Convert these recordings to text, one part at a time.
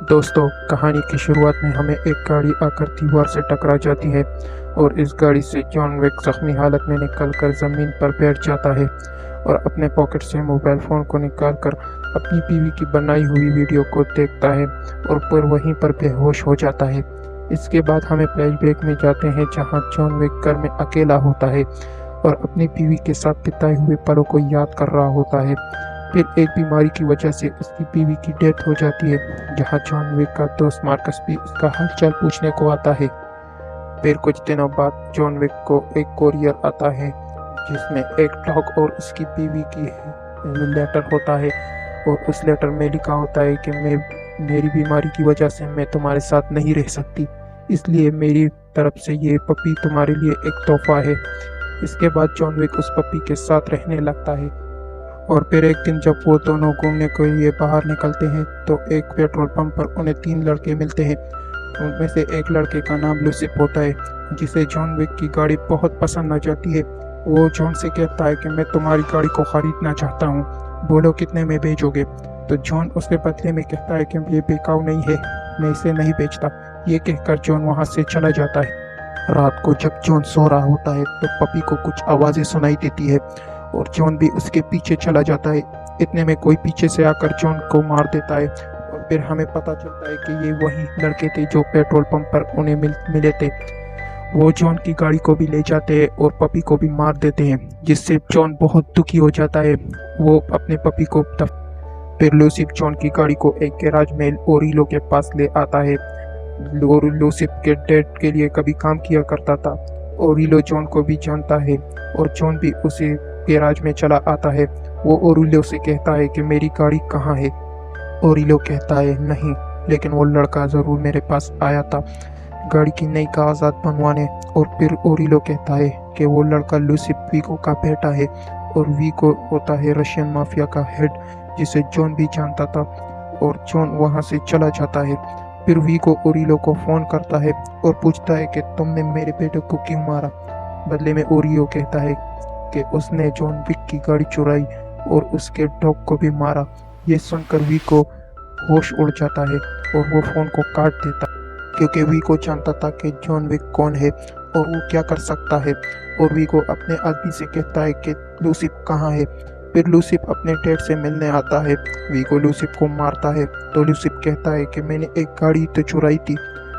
दोस्तों, कहानी की शुरुआत में हमें एक गाड़ी आकर दीवार से टकरा जाती है और इस गाड़ी से जॉन विक जख्मी हालत में निकलकर ज़मीन पर बैठ जाता है और अपने पॉकेट से मोबाइल फ़ोन को निकालकर अपनी बीवी की बनाई हुई वीडियो को देखता है और फिर वहीं पर बेहोश हो जाता है। इसके बाद हमें फ्लैशबैक में जाते हैं जहां जॉन विक घर में अकेला होता है और अपनी बीवी के साथ बिताए हुए पलों को याद कर रहा होता है। फिर एक बीमारी की वजह से उसकी बीवी की डेथ हो जाती है, जहां जॉन विक का दोस्त मार्कस भी उसका हालचाल पूछने को आता है। फिर कुछ दिनों बाद जॉन विक को एक कोरियर आता है जिसमें एक डॉग और उसकी बीवी की लेटर होता है और उस लेटर में लिखा होता है कि मेरी बीमारी की वजह से मैं तुम्हारे साथ नहीं रह सकती, इसलिए मेरी तरफ से ये पपी तुम्हारे लिए एक तोहफा है। इसके बाद जॉन विक उस पपी के साथ रहने लगता है और फिर एक दिन जब वो दोनों घूमने के लिए बाहर निकलते हैं तो एक पेट्रोल पंप पर उन्हें 3 लड़के मिलते हैं। उनमें से एक लड़के का नाम लूसिफ होता है, जिसे जॉन विक की गाड़ी बहुत पसंद आ जाती है। वो जॉन से कहता है कि मैं तुम्हारी गाड़ी को खरीदना चाहता हूँ, बोलो कितने में बेचोगे। तो जॉन उसके बदले में कहता है कि ये बिकाऊ नहीं है, मैं इसे नहीं बेचता। ये कहकर जॉन वहाँ से चला जाता है। रात को जब जॉन सो रहा होता है तो पपी को कुछ आवाज़ें सुनाई देती है और जॉन भी उसके पीछे चला जाता है। इतने में कोई पीछे से आकर जॉन को मार देता है और फिर हमें पता चलता है कि ये वही लड़के थे जो पेट्रोल पंप पर उन्हें मिले थे। वो जॉन की गाड़ी को भी ले जाते हैं और पपी को भी मार देते हैं, जिससे जॉन बहुत दुखी हो जाता है। वो अपने पपी को फिर लूसिफ जॉन की गाड़ी को एक गैराज में ओरिलो के पास ले आता है। लूसिफ के डैड के लिए कभी काम किया करता था। ओरिलो जॉन को भी जानता है और जॉन भी उसे गैराज में चला आता है। वो ओरिलो से कहता है कि मेरी गाड़ी कहाँ है। ओरिलो कहता है नहीं, लेकिन वो लड़का ज़रूर मेरे पास आया था गाड़ी की नई कागजात बनवाने। और फिर ओरिलो कहता है कि वो लड़का लूसिफ वीको का बेटा है और वीको होता है रशियन माफिया का हेड, जिसे जॉन भी जानता था। और जॉन वहाँ से चला जाता है। फिर वीको ओरिलो को फ़ोन करता है और पूछता है कि तुमने मेरे बेटे को क्यों मारा। बदले में ओरिलो कहता है कि उसने जॉन विक की गाड़ी चुराई और उसके डॉग को भी मारा। ये सुनकर वीको होश उड़ जाता है और वो फ़ोन को काट देता है, क्योंकि वीको जानता था कि जॉन विक कौन है और वो क्या कर सकता है। और वीको अपने आदमी से कहता है कि लूसिफ कहाँ है। फिर लूसिफ अपने डैड से मिलने आता है। वीको लूसिफ को मारता है तो लूसिफ कहता है कि मैंने एक गाड़ी तो चुराई थी।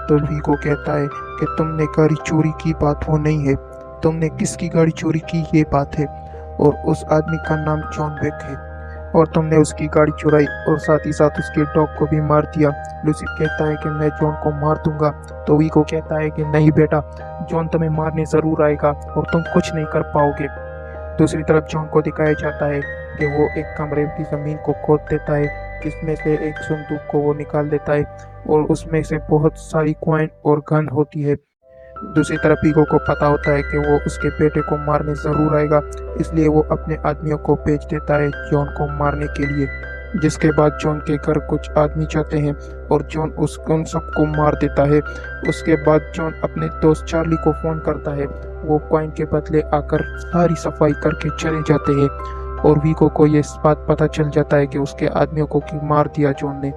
तो वीको कहता है कि तुमने गाड़ी चोरी की बात वो नहीं है, तुमने किसकी गाड़ी चोरी की ये बात है, और उस आदमी का नाम जॉन विक है और तुमने उसकी गाड़ी चुराई और साथ ही साथ उसके डॉग को भी मार दिया। लूसिफ कहता है कि मैं जॉन को मार दूंगा। तो वीको कहता है कि नहीं बेटा, जॉन तुम्हें मारने ज़रूर आएगा और तुम कुछ नहीं कर पाओगे। दूसरी तरफ जॉन को दिखाया जाता है कि वो एक कमरे की ज़मीन को खोद देता है, जिसमें से एक संदूक को वो निकाल देता है और उसमें से बहुत सारी कॉइन और गन होती है। दूसरी तरफ वीको को पता होता है कि वो उसके बेटे को मारने ज़रूर आएगा, इसलिए वो अपने आदमियों को भेज देता है जॉन को मारने के लिए। जिसके बाद जॉन के घर कुछ आदमी जाते हैं और जॉन उन सबको मार देता है। उसके बाद जॉन अपने दोस्त चार्ली को फ़ोन करता है। वो कॉइन के बदले आकर सारी सफाई करके चले जाते हैं और वीको को ये बात पता चल जाता है कि उसके आदमियों को क्यों मार दिया जॉन ने।